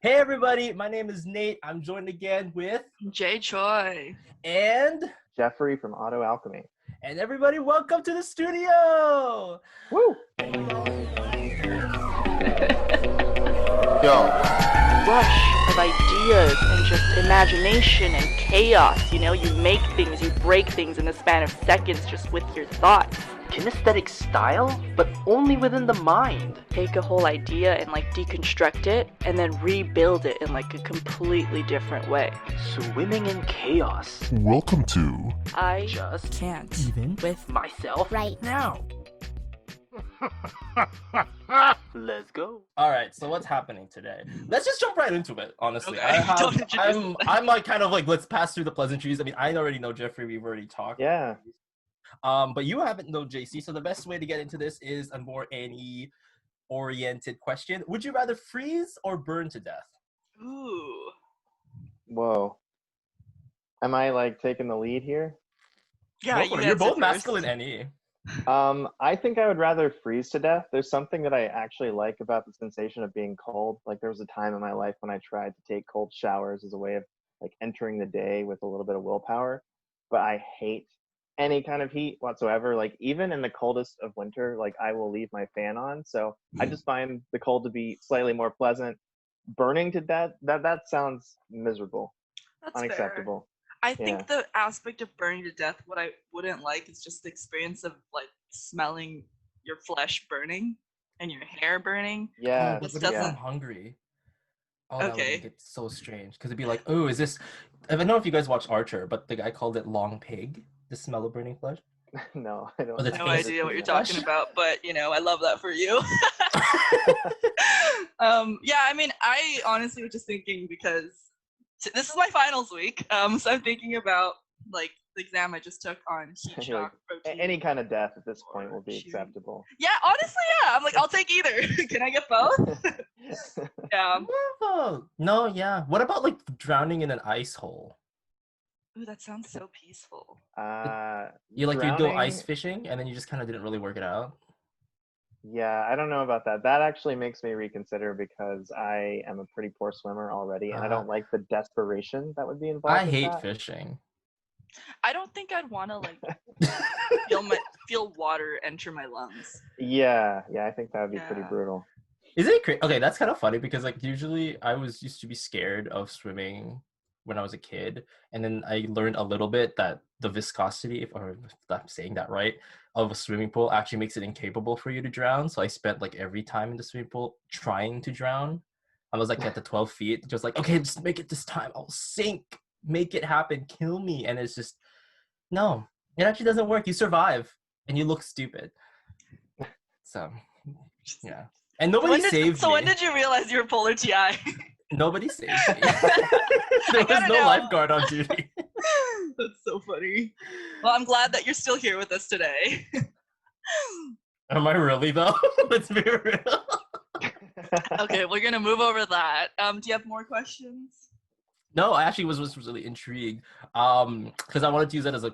Hey everybody, my name is Nate. I'm joined again with Jay Choi and Jeffrey from AutoAlchemy. everybody, welcome to the studio. Woo! Yo, rush of ideas and just imagination and chaos. You know, you make things, you break things in the span of seconds just with your thoughts. Kinesthetic style, but only within the mind. Take a whole idea and deconstruct it and then rebuild it in a completely different way. Swimming in chaos. welcome to I Just can't Even with myself. right now. Let's go. All right, so what's happening today? Let's just jump right into it. Honestly, Okay, don't introduce I'm like kind of like let's pass through the pleasantries. I mean, I already know Jeffrey. We've already talked. Yeah. But you haven't known JC, so the best way to get into this is a more NE-oriented question. Would you rather freeze or burn to death? Ooh. Whoa. Am I taking the lead here? Yeah, Go for it. you You're answer both first. masculine NE. I think I would rather freeze to death. There's something that I actually like about the sensation of being cold. There was a time in my life when I tried to take cold showers as a way of entering the day with a little bit of willpower, but I hate any kind of heat whatsoever. Even in the coldest of winter, I will leave my fan on. So I just find the cold to be slightly more pleasant. Burning to death, that sounds miserable, That's unacceptable. fair. I think Yeah. the aspect of burning to death, what I wouldn't like is just the experience of smelling your flesh burning and your hair burning. Yeah, But This what if I'm doesn't- hungry? Oh, that would Okay. make it so strange. Because it'd be like, oh, is this... I don't know if you guys watch Archer, but the guy called it long pig, the smell of burning flesh. No, I don't. Oh, the No taste idea what you're of talking flesh. about, but I love that for you. Yeah, I mean, I honestly was just thinking because this is my finals week, so I'm thinking about the exam I just took on heat You're like, shock protein. Any kind of death at this point will be Shoot. acceptable. Yeah, honestly, yeah. I'm I'll take either. Can I get both? Yeah. No, yeah. What about drowning in an ice hole? Ooh, that sounds so peaceful. You go drowning- ice fishing and then you just kind of didn't really work it out. Yeah, I don't know about that. That actually makes me reconsider because I am a pretty poor swimmer already, and I don't like the desperation that would be involved. I with hate that. fishing. I don't think I'd want to feel water enter my lungs. Yeah, I think that would be pretty Yeah. brutal. Is it crazy? Okay, that's kind of funny because usually I used to be scared of swimming when I was a kid, and then I learned a little bit that the viscosity, if I'm saying that right, of a swimming pool actually makes it incapable for you to drown. So I spent every time in the swimming pool trying to drown. I was at the 12 feet, just okay, just make it this time. I'll sink, make it happen, kill me. And it's just, no, it actually doesn't work. You survive and you look stupid. So, yeah. And nobody saved me. So when did you realize you were polar TI? Nobody saved me. There was no lifeguard on duty. That's so funny. Well, I'm glad that you're still here with us today. Am I really though? Let's be real. Okay, we're gonna move over that. Do you have more questions? No, I actually was really intrigued. Because I wanted to use that as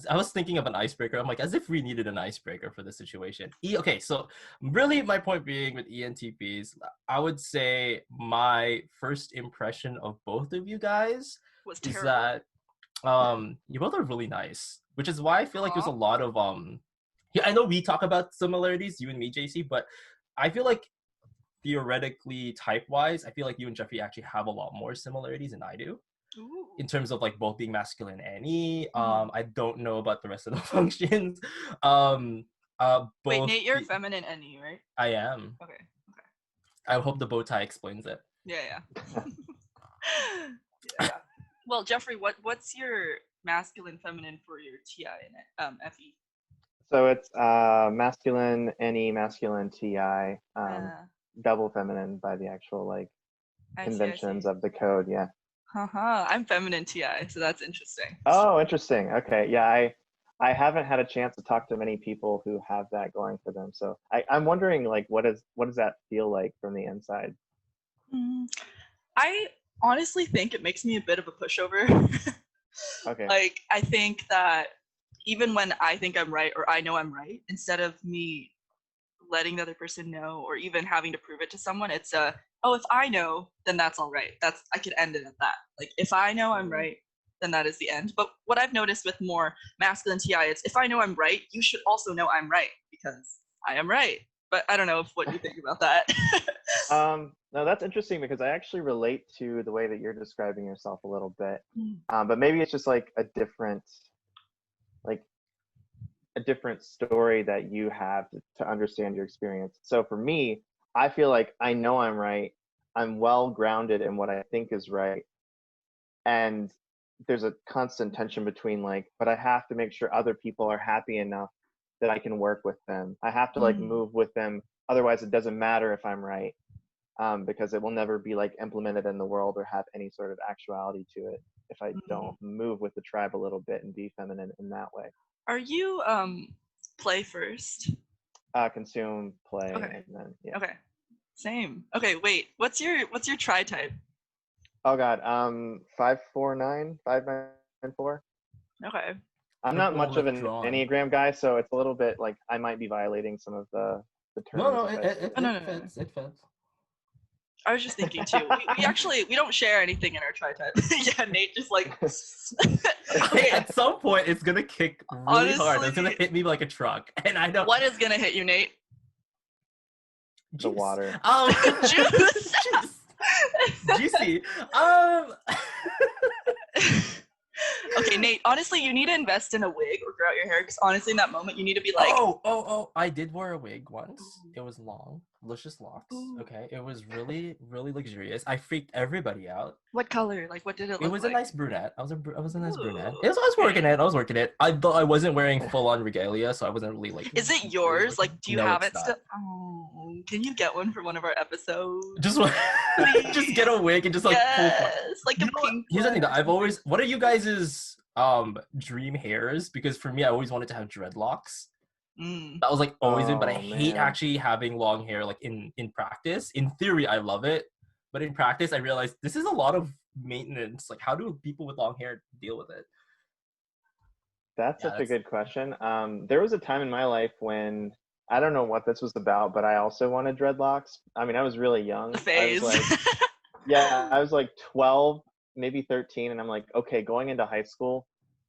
I was thinking of an icebreaker. I'm as if we needed an icebreaker for this situation. Okay, so really my point being with ENTPs, I would say my first impression of both of you guys Was is terrible. that you both are really nice, which is why I feel there's a lot of yeah, I know we talk about similarities, you and me, JC, but I feel theoretically type-wise, I feel you and Jeffrey actually have a lot more similarities than I do. Ooh. In terms of both being masculine and NE. I don't know about the rest of the functions. Wait, Nate, you're feminine NE, right? I am. Okay. I hope the bow tie explains it. Yeah. Yeah. Well, Jeffrey, what's your masculine, feminine for your TI and FE? So it's masculine, NE, masculine, TI, double feminine by the actual conventions of the code. Yeah. I'm feminine TI, so that's interesting. Oh, interesting. Okay. Yeah, I haven't had a chance to talk to many people who have that going for them. So I'm wondering what does that feel like from the inside? I honestly think it makes me a bit of a pushover. Okay. I think that even when I think I'm right or I know I'm right, instead of me letting the other person know or even having to prove it to someone, it's oh, if I know, then that's all right. I could end it at that. Like, if I know I'm right, then that is the end. But what I've noticed with more masculine TI is if I know I'm right, you should also know I'm right because I am right. But I don't know what you think about that. No, that's interesting because I actually relate to the way that you're describing yourself a little bit. But maybe it's just like a different story that you have to understand your experience. So for me, I feel like I know I'm right. I'm well grounded in what I think is right. And there's a constant tension between but I have to make sure other people are happy enough that I can work with them. I have to move with them. Otherwise, it doesn't matter if I'm right, because it will never be implemented in the world or have any sort of actuality to it if I don't move with the tribe a little bit and be feminine in that way. Are you play first? Consume, play, okay. And then yeah. Okay. Same. Okay, wait. What's your tri type? Oh God, 549, 594. Okay. I'm not much of an Enneagram guy, so it's a little bit I might be violating some of the terms. No, it fits. I was just thinking too. We don't share anything in our tri type. Yeah, Nate just okay. At some point it's gonna kick really hard. It's gonna hit me like a truck, and I know what is gonna hit you, Nate. The water. Juice. Juicy. Okay, Nate, honestly, you need to invest in a wig or grow out your hair because honestly, in that moment, you need to be like... Oh, I did wear a wig once. It was long, luscious locks. Okay, it was really, really luxurious. I freaked everybody out. What color? What did it look like? It was a nice brunette. I was a nice brunette. I was working it. I wasn't wearing full-on regalia, so I wasn't really Is it yours? Do you have it still? Oh, can you get one for one of our episodes? Just get a wig and just pull a pink. Here's the thing that I've always... What are you guys' dream hairs? Because for me, I always wanted to have dreadlocks. That was always in, but I hate actually having long hair in practice. In theory, I love it, but in practice, I realized this is a lot of maintenance. How do people with long hair deal with it? That's such a good question. There was a time in my life when I don't know what this was about, but I also wanted dreadlocks. I mean, I was really young. The phase. I was 12, maybe 13, and I'm okay, going into high school,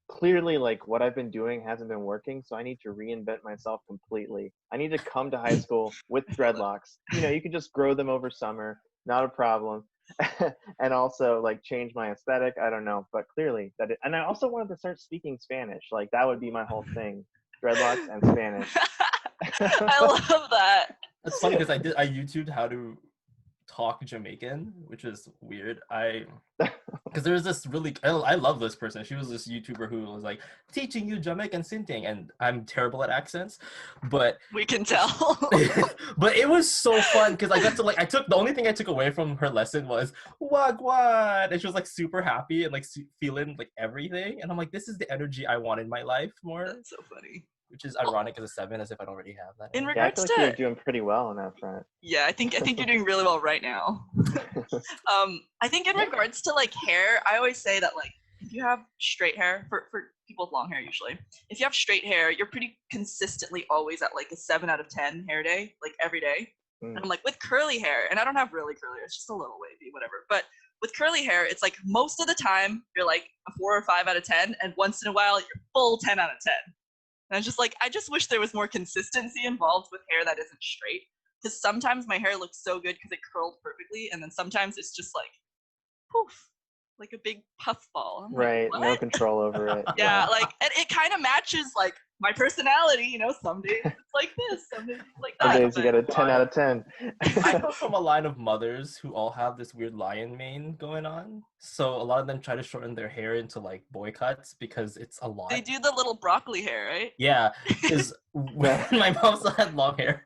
clearly what I've been doing hasn't been working, so I need to reinvent myself completely. I need to come to high school with dreadlocks. You can just grow them over summer, not a problem. And also change my aesthetic. I don't know, but clearly and I also wanted to start speaking Spanish. That would be my whole thing, dreadlocks and Spanish. I love that. That's funny because I YouTubed how to talk Jamaican, which is weird. Because there's this I love this person. She was this YouTuber who was teaching you Jamaican synthing, and I'm terrible at accents, but we can tell. But it was so fun because I got to the only thing I took away from her lesson was wagwan, and she was super happy and feeling everything, and I'm this is the energy I want in my life more. That's so funny. Which is ironic as a 7, as if I don't already have that. In regards I feel you're doing pretty well on that front. Yeah, I think you're doing really well right now. I think in regards to hair, I always say that if you have straight hair, for people with long hair usually, if you have straight hair, you're pretty consistently always at a 7 out of 10 hair day, every day. And I'm with curly hair, and I don't have really curly hair, it's just a little wavy, whatever. But with curly hair, it's most of the time you're a 4 or 5 out of 10, and once in a while you're full 10 out of 10. And I was just I just wish there was more consistency involved with hair that isn't straight. Because sometimes my hair looks so good because it curled perfectly, and then sometimes it's just poof, a big puff ball. Right, no control over it. Yeah, and it kind of matches my personality. Some days it's this, some days it's that. Some days you get a 10 out of 10. I come from a line of mothers who all have this weird lion mane going on. So a lot of them try to shorten their hair into boy cuts because it's a lot. They do the little broccoli hair, right? Yeah, because when my mom still had long hair,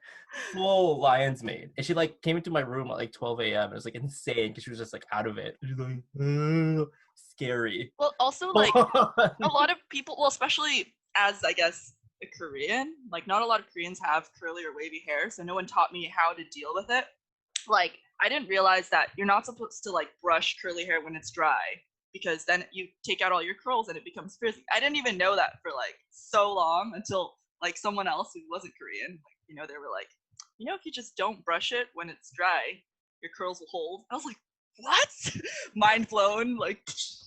full lion's mane, and she came into my room at 12 a.m. It was insane because she was just out of it. She was scary. Well, also a lot of people, well, especially as I guess a Korean, not a lot of Koreans have curly or wavy hair, so no one taught me how to deal with it. I didn't realize that you're not supposed to brush curly hair when it's dry, because then you take out all your curls and it becomes frizzy. I didn't even know that for so long until someone else who wasn't Korean, they were if you just don't brush it when it's dry, your curls will hold. I was like, what? Mind blown. Like,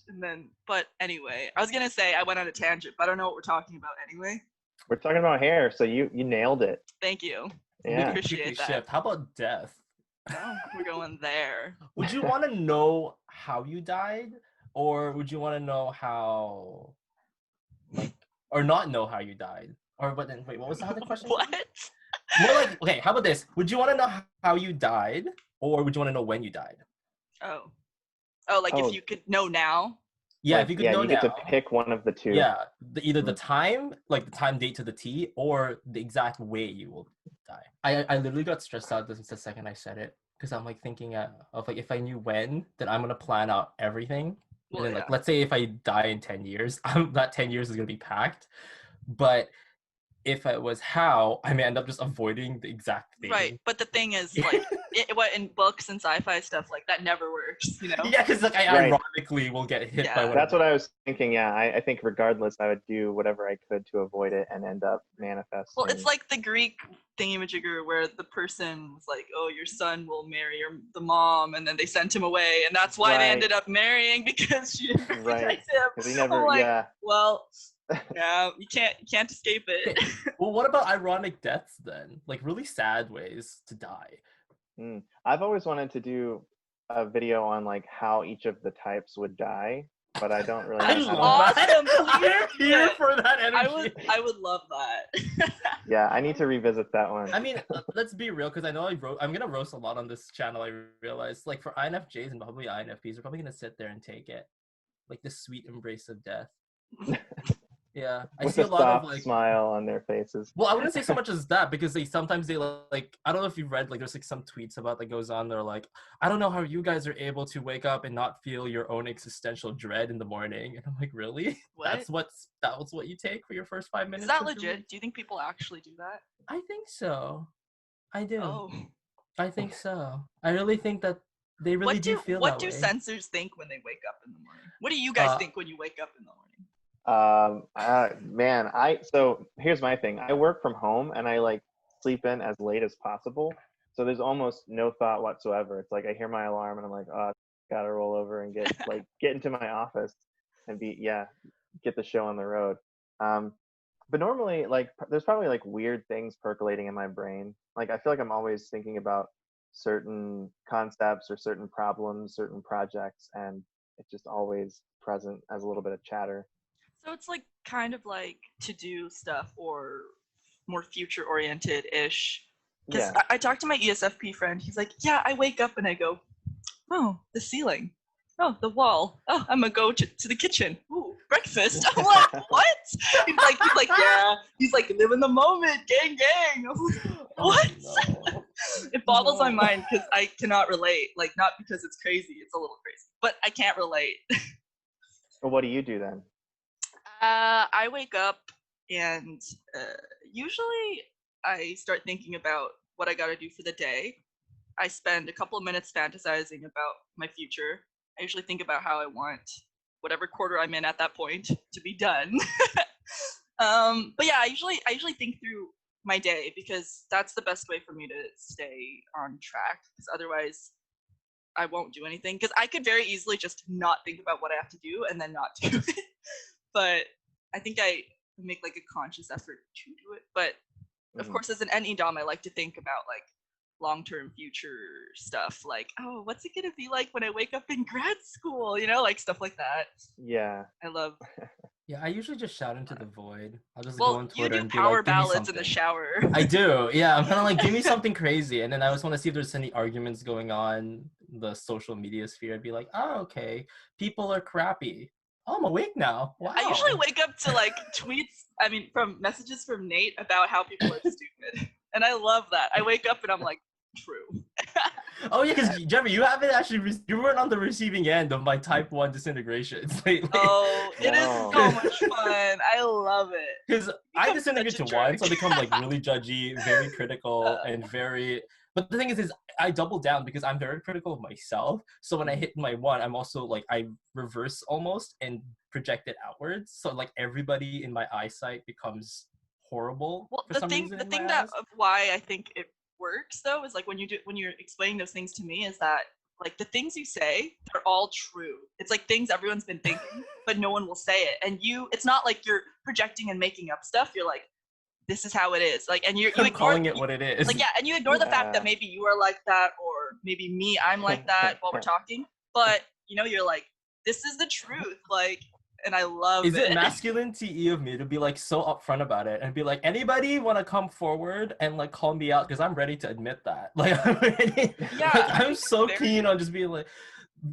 and then, but anyway, I was gonna say I went on a tangent, but I don't know what we're talking about anyway. We're talking about hair, so you nailed it. Thank you. Yeah. Appreciate that. Shift. How about death? Oh, we're going there. Would you want to know how you died, or would you want to know how, like, or not know how you died? Or what? Wait, what was the other question? What? More like, okay, how about this? Would you want to know how you died, or would you want to know when you died? Oh, like if you could know now. Yeah, like, if you could know you now. get to pick one of the two. Yeah, either the time, like the time date to the T, or the exact way you will die. I literally got stressed out the second I said it, because I'm like thinking of like, if I knew when, then I'm gonna plan out everything. Well, And then like, let's say if I die in 10 years, that 10 years is gonna be packed. But if it was how, I may end up just avoiding the exact thing. Right, but the thing is, like, what in books and sci-fi stuff, like that never works, you know? Yeah, because like I ironically will get hit by whatever. That's what I was thinking. Yeah, I think regardless, I would do whatever I could to avoid it and end up manifesting. Well, it's like the Greek thingamajigger where the person was like, "Oh, your son will marry the mom," and then they sent him away, and that's why they ended up marrying, because she didn't recognize him. Because he never, like, well. Yeah, you can't escape it. Well, what about ironic deaths then? Like really sad ways to die. I've always wanted to do a video on like how each of the types would die, but I don't really know how to. Awesome. I'm here for that energy. I would love that. Yeah, I need to revisit that one. I mean, let's be real, because I know I'm gonna roast a lot on this channel. I realize, like, for INFJs and probably INFPs, we're probably gonna sit there and take it, like the sweet embrace of death. Yeah, I With see a lot soft of like smile on their faces. Well, I wouldn't say so much as that, because sometimes they like, I don't know if you've read, like, there's like some tweets about that goes on. They're like, I don't know how you guys are able to wake up and not feel your own existential dread in the morning. And I'm like, really? What? That was what you take for your first 5 minutes? Is that legit? Do you think people actually do that? I think so. I do. Oh. I think so. I really think that they really do feel that way. What do sensors think when they wake up in the morning? What do you guys think when you wake up in the morning? Man, so here's my thing. I work from home and I like sleep in as late as possible. So there's almost no thought whatsoever. It's like I hear my alarm and I'm like, oh, gotta roll over and get into my office and get the show on the road. But normally, like, there's probably like weird things percolating in my brain. Like I feel like I'm always thinking about certain concepts or certain problems, certain projects, and it's just always present as a little bit of chatter. So it's like kind of like to-do stuff or more future-oriented-ish. Because I talked to my ESFP friend. He's like, yeah, I wake up and I go, oh, the ceiling. Oh, the wall. Oh, I'm going to go to the kitchen. Ooh, breakfast. I'm like, what? He's like, yeah. He's like, live in the moment, gang. I'm like, what? Oh, no. It boggles my mind because I cannot relate. Like, not because it's crazy. It's a little crazy. But I can't relate. Well, what do you do then? I wake up and usually I start thinking about what I got to do for the day. I spend a couple of minutes fantasizing about my future. I usually think about how I want whatever quarter I'm in at that point to be done. But yeah, I usually think through my day because that's the best way for me to stay on track. Because otherwise, I won't do anything. Because I could very easily just not think about what I have to do and then not do it. But I think I make like a conscious effort to do it. But of course, as an NE Dom, I like to think about like long-term future stuff, like, oh, what's it gonna be like when I wake up in grad school? You know, like stuff like that. Yeah. I love. Yeah, I usually just shout into the void. I'll just go on Twitter you do and power be like, ballads in the shower. I do. Yeah, I'm kind of like, give me something crazy, and then I just want to see if there's any arguments going on in the social media sphere. I'd be like, oh, okay, people are crappy. Oh, I'm awake now. Wow. I usually wake up to like tweets. From messages from Nate about how people are stupid, and I love that. I wake up and I'm like, true. Oh yeah, because Jeffrey, you haven't actually you weren't on the receiving end of my type 1 disintegrations lately. Oh, it is so much fun. I love it. Because I disintegrate to 1, so I become like really judgy, very critical, and very. But the thing is I double down because I'm very critical of myself. So when I hit my 1, I'm also like I reverse almost and project it outwards. So like everybody in my eyesight becomes horrible. Well, for some the reason thing that of why I think it works though is like when you're explaining those things to me is that like the things you say, they're all true. It's like things everyone's been thinking, but no one will say it. And it's not like you're projecting and making up stuff. You're like, this is how it is. Like, and you I'm ignore calling it what it is. like, yeah, and you ignore the fact that Yeah. maybe you are like that, or maybe me, I'm like that while we're talking. But you're like, this is the truth. Like, and I love Is it it. masculine TE of me to be like so upfront about it and be like, anybody want to come forward and like call me out because I'm ready to admit that. Like, I'm ready. Yeah, like, I I'm think so that's keen very- on just being like,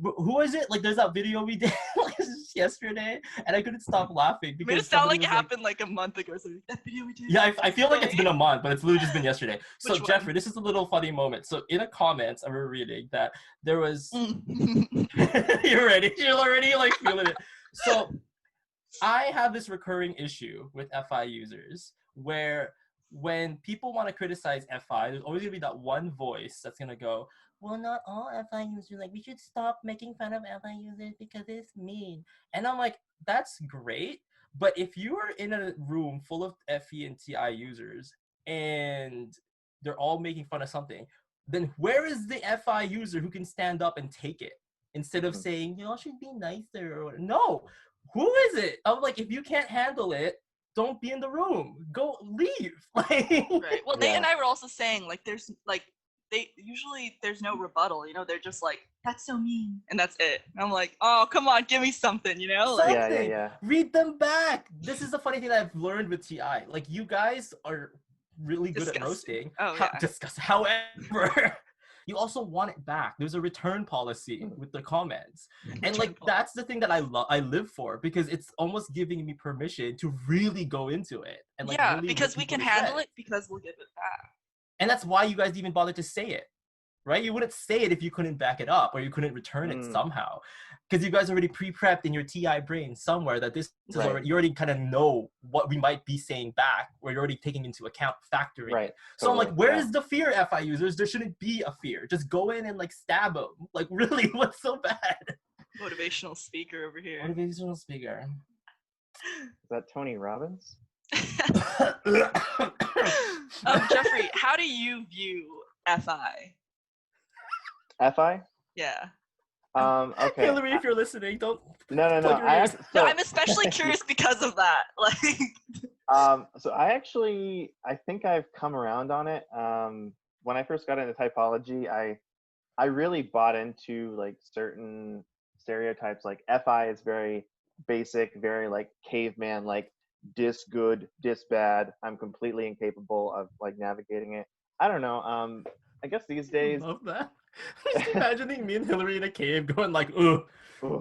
who is it? Like, there's that video we did like, yesterday, and I couldn't stop laughing Made because it sound somebody like it was like, happened like a month ago. So that video we did. yeah, I feel like it's Funny. been a month, but it's literally just been yesterday. So Which one? Jeffrey, this is a little funny moment. So in the comments, I remember reading that there was. You're ready. You're already like feeling it. So I have this recurring issue with FI users where when people want to criticize FI, there's always gonna be that one voice that's gonna go, well, not all FI users, like we should stop making fun of FI users because it's mean. And I'm like, that's great, but if you are in a room full of FE and TI users and they're all making fun of something, then where is the FI user who can stand up and take it instead of saying, y'all should be nicer? Or no, who is it? I'm like, if you can't handle it, don't be in the room. Go leave. Like, Right. Well, Nate Yeah. and I were also saying like there's no rebuttal. They're just like, that's so mean, and that's it. And I'm like, oh, come on, give me something. Like, something. Yeah. Read them back. This is the funny thing that I've learned with TI. Like, you guys are really good at Disgusting. roasting. Oh, yeah. Disgusting. However, you also want it back. There's a return policy with the comments. And like, that's the thing that I live for, because it's almost giving me permission to really go into it and like yeah, really because we people can to handle say. it because we'll give it back. And that's why you guys even bothered to say it, right? You wouldn't say it if you couldn't back it up or you couldn't return it somehow, because you guys already pre-prepped in your TI brain somewhere that this is Right. already, you already kind of know what we might be saying back, or you're already taking into account, factoring Right. it. So I'm like, Totally, where is the fear, FI users? There shouldn't be a fear. Just go in and like stab them. Like, really, what's so bad? Motivational speaker over here. Motivational speaker. Is that Tony Robbins? Jeffrey, how do you view FI? FI? Yeah. Okay. Hillary, if you're listening, don't. No. plug your ears. No, I'm especially curious because of that. Like, So I think I've come around on it. When I first got into typology, I really bought into like certain stereotypes. Like FI is very basic, very like caveman, like dis good, dis bad. I'm completely incapable of like navigating it. I don't know. I guess these days. I love that. Just imagining me and Hillary in a cave going like, ugh,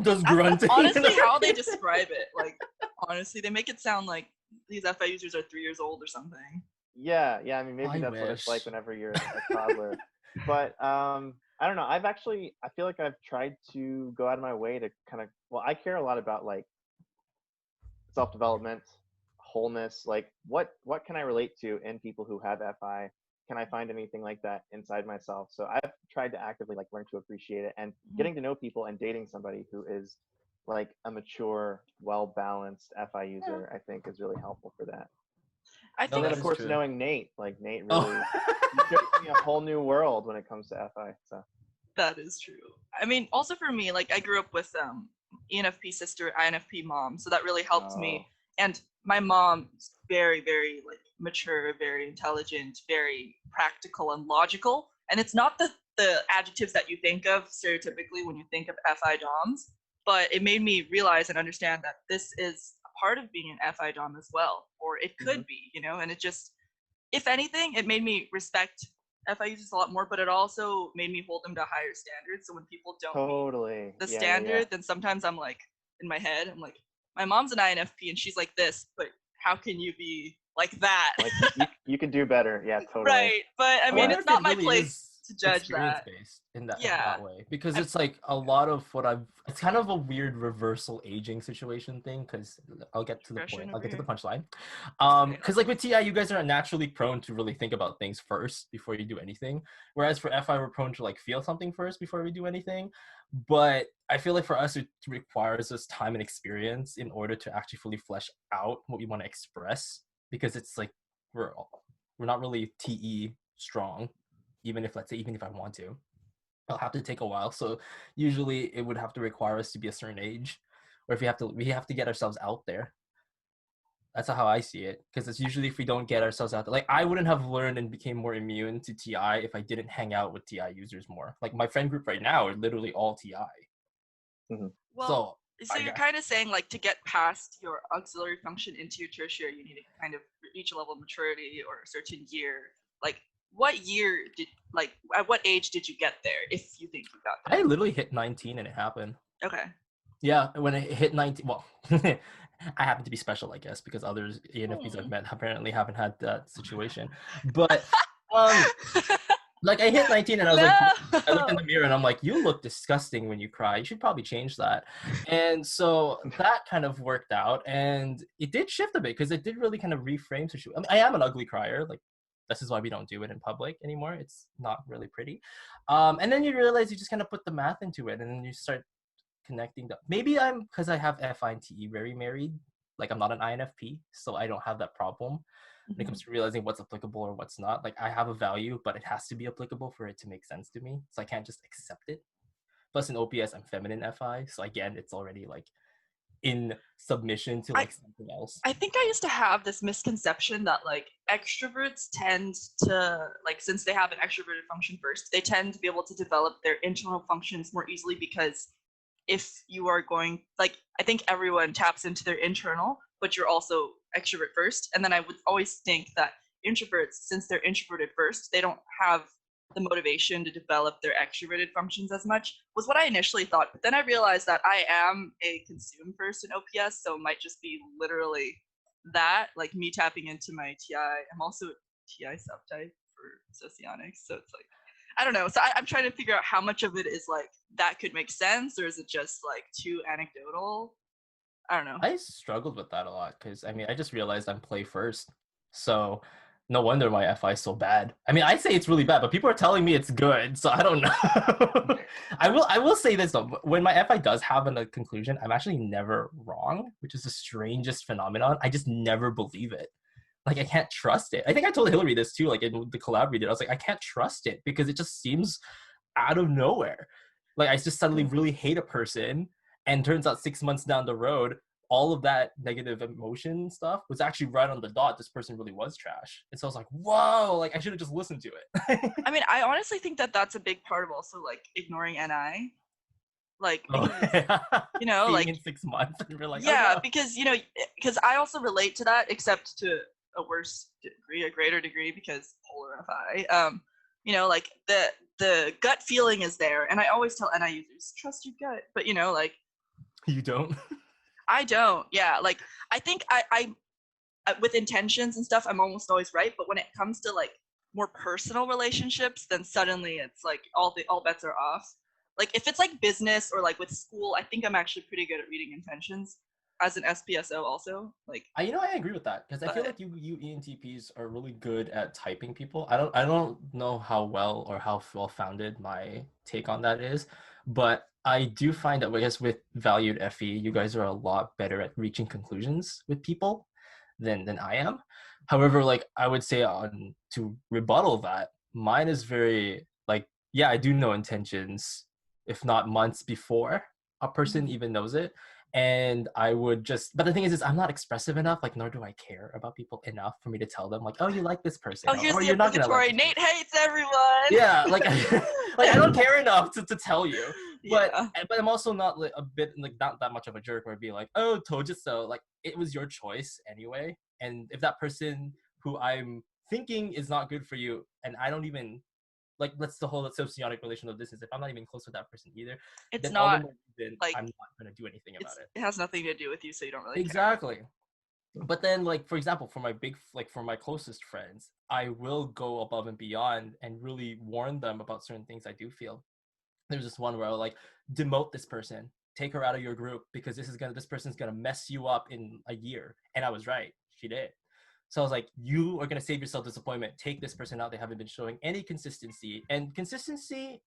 just that's grunting. honestly how they describe it. Like, honestly, they make it sound like these FI users are 3 years old or something. Yeah. I mean, maybe I that's what it's wish. like whenever you're a toddler. But I don't know. I feel like I've tried to go out of my way to kind of. Well, I care a lot about like self-development, wholeness. Like, what can I relate to in people who have FI? Can I find anything like that inside myself? So I've tried to actively like learn to appreciate it, and getting to know people and dating somebody who is like a mature, well-balanced FI user, I think is really helpful for that. I And think then that of is course true. knowing Nate, like Nate Oh. really he shows me a whole new world when it comes to FI. So that is true. I mean, also for me, like I grew up with ENFP sister, INFP mom, so that really helped me. And my mom's very, very like mature, very intelligent, very practical and logical. And it's not the adjectives that you think of stereotypically when you think of FI DOMs, but it made me realize and understand that this is a part of being an FI DOM as well, or it could be, and it just, if anything, it made me respect FI users a lot more, but it also made me hold them to higher standards. So when people don't meet the standard, then sometimes I'm like, in my head, I'm like, my mom's an INFP and she's like this, but how can you be like that? like you could do better. Yeah, totally. Right. But I mean, wonder it's if not it my really place is to judge experience that. based in that Yeah. way, because it's like a lot of what it's kind of a weird reversal aging situation thing, because I'll get to the point, I'll get to the punchline. Because like with TI, you guys are naturally prone to really think about things first before you do anything, whereas for FI we're prone to like feel something first before we do anything. But I feel like for us it requires us time and experience in order to actually fully flesh out what we want to express, because it's like we're not really TE strong. even if I want to. I'll have to take a while. So usually it would have to require us to be a certain age, or if we have to get ourselves out there. That's how I see it. Because it's usually if we don't get ourselves out there. Like I wouldn't have learned and became more immune to TI if I didn't hang out with TI users more. Like my friend group right now are literally all TI. Mm-hmm. Well, so I you're guess. kind of saying like to get past your auxiliary function into your tertiary, you need to kind of reach a level of maturity or a certain year. Like what year at what age did you get there, if you think you got I there? literally hit 19 and it happened. Okay. Yeah, when it hit 19, well, I happen to be special, I guess, because others ENFPs I've met apparently haven't had that situation. But like I hit 19 and I was like, I looked in the mirror and I'm like, you look disgusting when you cry. You should probably change that. And so that kind of worked out, and it did shift a bit because it did really kind of reframe situation. I mean, I am an ugly crier. Like this is why we don't do it in public anymore. It's not really pretty. And then you realize you just kind of put the math into it, and then you start connecting the, maybe I'm because I have FI and TE very married. Like I'm not an INFP, so I don't have that problem when it comes to realizing what's applicable or what's not. Like I have a value, but it has to be applicable for it to make sense to me. So I can't just accept it. Plus in OPS, I'm feminine FI. So again, it's already like in submission to like something else. I think I used to have this misconception that like extroverts tend to, like, since they have an extroverted function first, they tend to be able to develop their internal functions more easily, because if you are going, like, I think everyone taps into their internal, but you're also extrovert first. And then I would always think that introverts, since they're introverted first, they don't have the motivation to develop their extroverted functions as much, was what I initially thought. But then I realized that I am a consume first in OPS, so it might just be literally that, like me tapping into my TI. I'm also a TI subtype for socionics, so it's like, I don't know. So I'm trying to figure out how much of it is like that could make sense, or is it just like too anecdotal? I don't know. I struggled with that a lot because I mean I just realized I'm play first, so no wonder my FI is so bad. I mean I say it's really bad, but people are telling me it's good, so I don't know. I will say this though: when my FI does have a conclusion, I'm actually never wrong, which is the strangest phenomenon. I just never believe it. Like I can't trust it. I think I told Hillary this too, like in the collab we did. I was like, I can't trust it because it just seems out of nowhere. Like I just suddenly really hate a person, and turns out 6 months down the road, all of that negative emotion stuff was actually right on the dot. This person really was trash. And so I was like, whoa, like I should have just listened to it. I mean, I honestly think that that's a big part of also like ignoring NI. Like, because, you know, seeing like in 6 months, and we're like, yeah, oh, no. because, you know, because I also relate to that, except to a worse degree, a greater degree, because polar FI. You know, like the gut feeling is there, and I always tell NI users, trust your gut. But you know, like You don't. I don't. Yeah, like I think I with intentions and stuff, I'm almost always right. But when it comes to like more personal relationships, then suddenly it's like all bets are off. Like if it's like business or like with school, I think I'm actually pretty good at reading intentions as an SPSO also. Like I agree with that because I feel like you ENTPs are really good at typing people. I don't know how well or how well founded my take on that is, but I do find that I guess with valued FE, you guys are a lot better at reaching conclusions with people than I am. However, like I would say on to rebuttal that, mine is very like, yeah, I do know intentions, if not months before a person even knows it. And I would just, but the thing is I'm not expressive enough, like nor do I care about people enough for me to tell them like, oh, you like this person, oh, here's or the you're not gonna like obligatory. this Nate person. hates everyone. Yeah, like like I don't care enough to tell you. But Yeah. but I'm also not like a bit like not that much of a jerk where I'd be like, oh, told you so. Like it was your choice anyway. And if that person who I'm thinking is not good for you, and I don't even like, that's the whole socionic relation of distance. If I'm not even close with that person either, It's then all the not more reason like I'm not gonna do anything about it. it has nothing to do with you, so you don't really care. Exactly. But then, like, for example, for my for my closest friends, I will go above and beyond and really warn them about certain things I do feel. There's this one where I'll like demote this person, take her out of your group because this person's gonna mess you up in a year. And I was right. She did. So I was like, you are gonna save yourself disappointment. Take this person out. They haven't been showing any consistency. And consistency,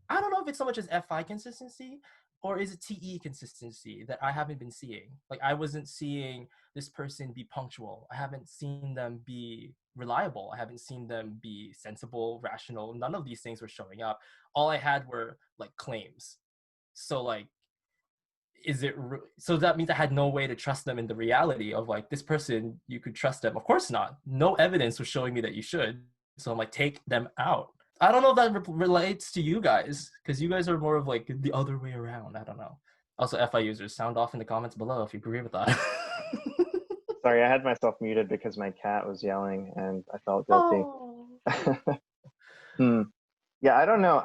I don't know if it's so much as FI consistency, or is it TE consistency that I haven't been seeing? Like I wasn't seeing this person be punctual. I haven't seen them be reliable. I haven't seen them be sensible, rational. None of these things were showing up. All I had were like claims. So like, so that means I had no way to trust them in the reality of like, this person, you could trust them? Of course not. No evidence was showing me that you should. So I'm like, take them out. I don't know if that relates to you guys, because you guys are more of like the other way around. I don't know. Also, FI users, sound off in the comments below if you agree with that. Sorry, I had myself muted because my cat was yelling and I felt guilty. Oh. Yeah, I don't know.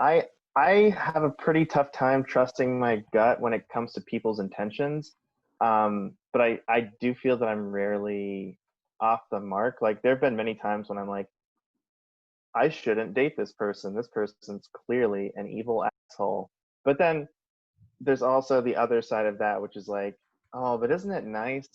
I have a pretty tough time trusting my gut when it comes to people's intentions. But I do feel that I'm rarely off the mark. Like there have been many times when I'm like, I shouldn't date this person. This person's clearly an evil asshole. But then there's also the other side of that, which is like, oh, but isn't it nice,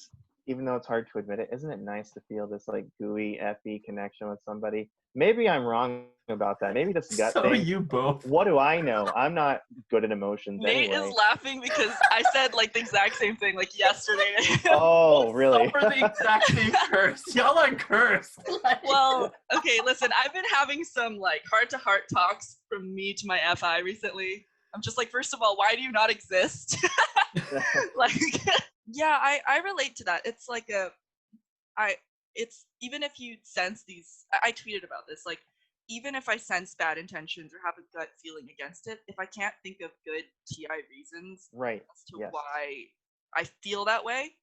even though it's hard to admit it, isn't it nice to feel this like gooey, FE connection with somebody? Maybe I'm wrong about that. Maybe this gut So thing. you both. What do I know? I'm not good at emotions Nate anyway. is laughing because I said like the exact same thing like yesterday. Oh, really? Suffer the exact same curse. Y'all are cursed. Like, Well, okay, listen, I've been having some like heart-to-heart talks from me to my FI recently. I'm just like, first of all, why do you not exist? Like, yeah, I relate to that. It's like it's even if you sense these, I tweeted about this, like, even if I sense bad intentions or have a gut feeling against it, if I can't think of good TI reasons Right. as to Yes. why I feel that way,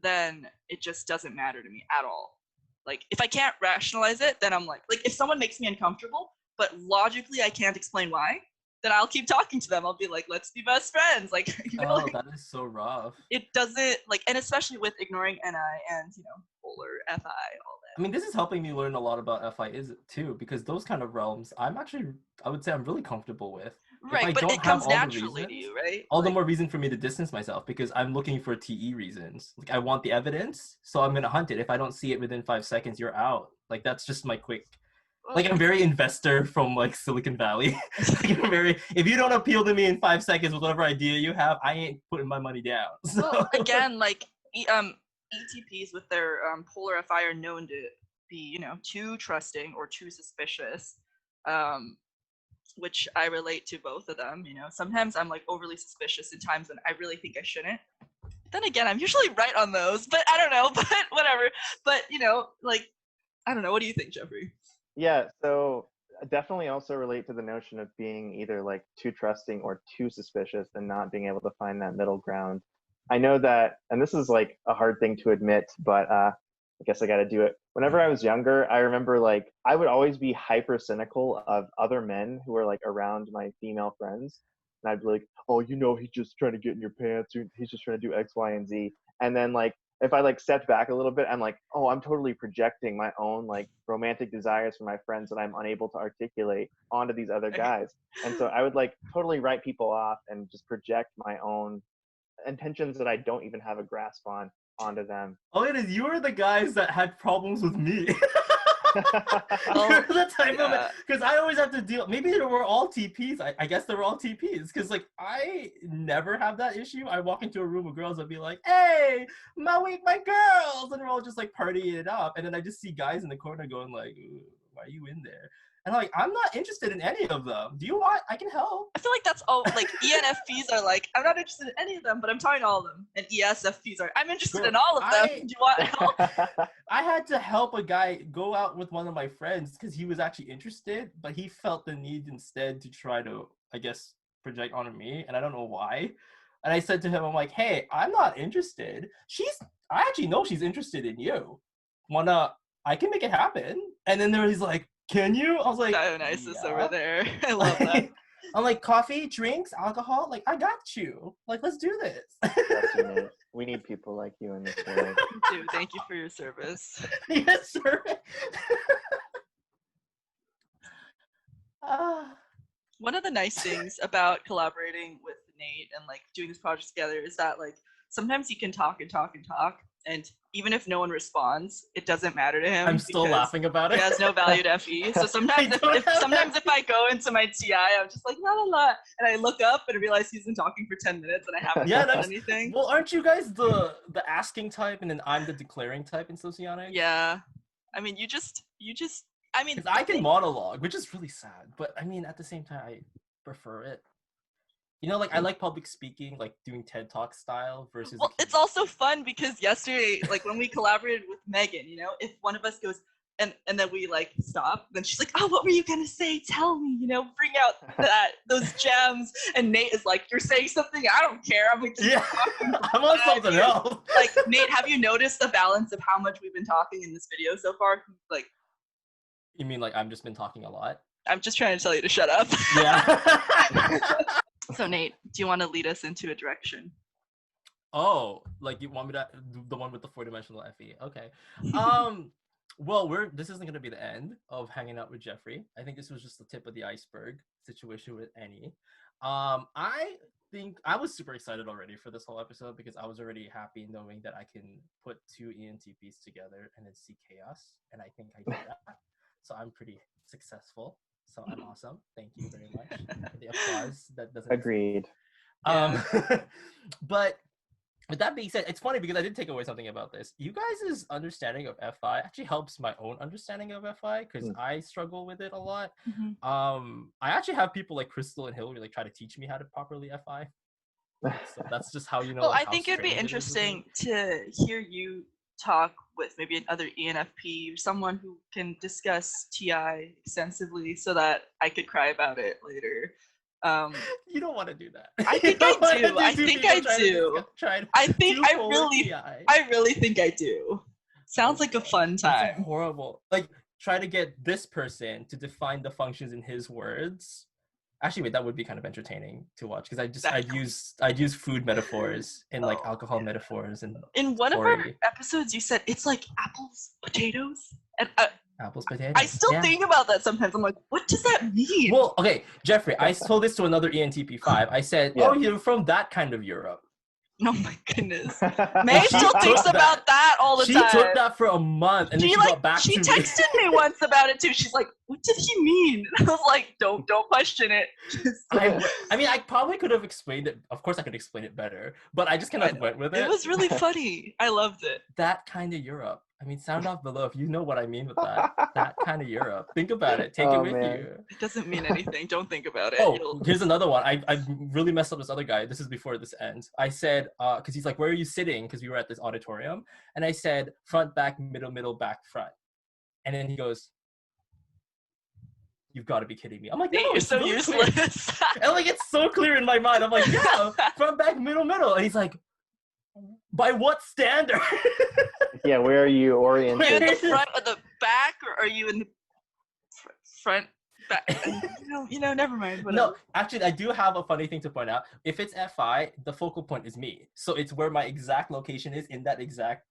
then it just doesn't matter to me at all. Like, if I can't rationalize it, then I'm like if someone makes me uncomfortable, but logically I can't explain why, then I'll keep talking to them. I'll be like, let's be best friends. Like, you know, oh, like, that is so rough. it doesn't, like, and especially with ignoring NI and, you know, polar FI, all that. I mean, this is helping me learn a lot about FI too, because those kind of realms, I would say I'm really comfortable with. If I Right, but don't it have comes all the naturally to reasons, you, right? all the Like, more reason for me to distance myself, because I'm looking for TE reasons. Like, I want the evidence, so I'm gonna hunt it. If I don't see it within 5 seconds, you're out. Like, that's just my quick. Like, I'm very investor from like Silicon Valley. Like, if you don't appeal to me in 5 seconds with whatever idea you have, I ain't putting my money down. So. well, again, like, ETPs with their polar FI are known to be, you know, too trusting or too suspicious, which I relate to both of them. You know, sometimes I'm like overly suspicious in times when I really think I shouldn't. Then again, I'm usually right on those, but I don't know, but whatever. But, you know, like, I don't know. What do you think, Jeffrey? Yeah, so I definitely also relate to the notion of being either like too trusting or too suspicious and not being able to find that middle ground. I know that, and this is like a hard thing to admit, but I guess I got to do it. Whenever I was younger, I remember like I would always be hyper cynical of other men who were like around my female friends. And I'd be like, oh, you know, he's just trying to get in your pants. He's just trying to do X, Y, and Z. And then like if I like stepped back a little bit, I'm like, oh, I'm totally projecting my own like romantic desires for my friends that I'm unable to articulate onto these other guys. And so I would like totally write people off and just project my own intentions that I don't even have a grasp on onto them. Oh, it is. You were the guys that had problems with me. Oh, You're the type yeah. of, because I always have to deal. Maybe they were all TPs. I guess they were all TPs because like I never have that issue. I walk into a room of girls and be like, "Hey, my girls," and we're all just like partying it up. And then I just see guys in the corner going like, "Why are you in there?" And I'm like, I'm not interested in any of them. Do you want? I can help. I feel like that's all, like, ENFPs are like, I'm not interested in any of them, but I'm talking to all of them. And ESFPs are, I'm interested in all of them. Do you want help? I had to help a guy go out with one of my friends because he was actually interested, but he felt the need instead to try to, I guess, project onto me, and I don't know why. And I said to him, I'm like, hey, I'm not interested. I actually know she's interested in you. I can make it happen. And then he's like, can you? I was like, Dionysus yeah. over there. I love that. I'm like, coffee, drinks, alcohol. Like, I got you. Like, let's do this. That's you, Nate. We need people like you in this world. Dude, thank you for your service. Yes, sir. One of the nice things about collaborating with Nate and like doing this project together is that like sometimes you can talk and talk and talk, and even if no one responds, it doesn't matter to him. I'm still because laughing about it. He has no value to FE. So sometimes if I go into my TI, I'm just like, la la la, and I look up and realize he's been talking for 10 minutes and I haven't done anything. Well, aren't you guys the asking type, and then I'm the declaring type in socionics? Yeah. I mean, you just. I mean, I can monologue, which is really sad, but I mean, at the same time, I prefer it. You know, like I like public speaking, like doing TED Talk style versus. Well, it's also fun because yesterday, like when we collaborated with Megan, you know, if one of us goes and then we like stop, then she's like, "Oh, what were you gonna say? Tell me, you know, bring out those gems." And Nate is like, "You're saying something? I don't care. I'm like, yeah, I'm on something else." Like, Nate, have you noticed the balance of how much we've been talking in this video so far? Like, you mean like I've just been talking a lot? I'm just trying to tell you to shut up. Yeah. So Nate, do you want to lead us into a direction? Oh, like you want me to the one with the 4-dimensional FE? Okay. Well, this isn't gonna be the end of hanging out with Jeffrey. I think this was just the tip of the iceberg situation with Annie. I think I was super excited already for this whole episode because I was already happy knowing that I can put 2 ENTPs together and then see chaos, and I think I did that. So I'm pretty successful. So I'm awesome. Thank you very much for the applause. That doesn't. Agreed. But with that being said, it's funny because I did take away something about this. You guys' understanding of FI actually helps my own understanding of FI because I struggle with it a lot. I actually have people like Crystal and Hillary like try to teach me how to properly FI. So that's just how you know. Well, like, I think it'd be interesting to hear you talk with maybe another ENFP, someone who can discuss TI extensively so that I could cry about it later. You don't want to do that. I think I do. I think I do. I really think I do. Sounds like a fun time. That's horrible. Like, try to get this person to define the functions in his words. Actually, wait, that would be kind of entertaining to watch because I'd use food metaphors and like alcohol metaphors and. In one of our episodes, you said it's like apples, potatoes, and apples, potatoes. I still think about that sometimes. I'm like, what does that mean? Well, okay, Jeffrey, I told this to another ENTP 5. I said, "Oh, you're from that kind of Europe." Oh my goodness. May still thinks about that all the time. She took that for a month and then she got back to me. She texted me once about it too. She's like, what did he mean? I was like, don't question it. I mean, I probably could have explained it. Of course I could explain it better, but I just kind of went with it. It was really funny. I loved it. That kind of Europe. I mean, sound off below if you know what I mean with that. That kind of Europe. Think about it. Take it with you. It doesn't mean anything. Don't think about it. Oh, here's another one. I really messed up this other guy. This is before this ends. I said, because he's like, where are you sitting? Because we were at this auditorium. And I said, front, back, middle, back, front. And then he goes, you've got to be kidding me. I'm like, no, you're so really useless. And like, it's so clear in my mind. I'm like, yeah, front, back, middle. And he's like, by what standard? Yeah, where are you oriented? Are you in the front or the back, or are you in the front, back? You know, never mind. Whatever. No, actually, I do have a funny thing to point out. If it's FI, the focal point is me. So it's where my exact location is in that exact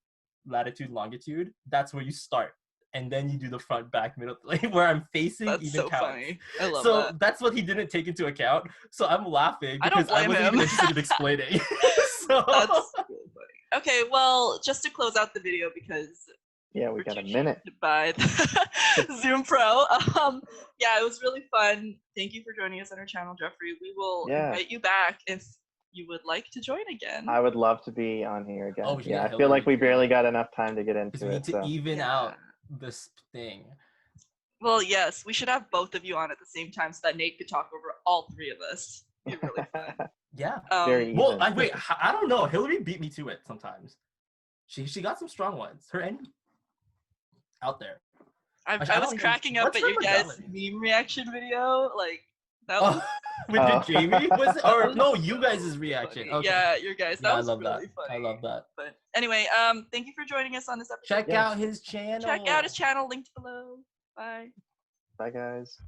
latitude, longitude. That's where you start. And then you do the front, back, middle, like where I'm facing. That's even so counts. Funny. I love so that. That's what he didn't take into account. So I'm laughing because I wasn't even interested in explaining. So. That's really funny. Okay, well, just to close out the video because we got a minute. By the Zoom Pro. Yeah, it was really fun. Thank you for joining us on our channel, Jeffrey. We will invite you back if you would like to join again. I would love to be on here again. Oh, yeah, I feel like we barely got enough time to get into it. We need to even out this thing. Well, yes, we should have both of you on at the same time so that Nate could talk over all three of us. It'd be really fun. Yeah. Very even. Well, I don't know. Hillary beat me to it sometimes. She got some strong ones. Her end out there. I was cracking up at your guys' meme reaction video. Like that was with Jamie? Was it? Or no, you guys' reaction. Okay. Yeah, your guys. That was really funny. I love that. But anyway, thank you for joining us on this episode. Check out his channel. Check out his channel linked below. Bye. Bye guys.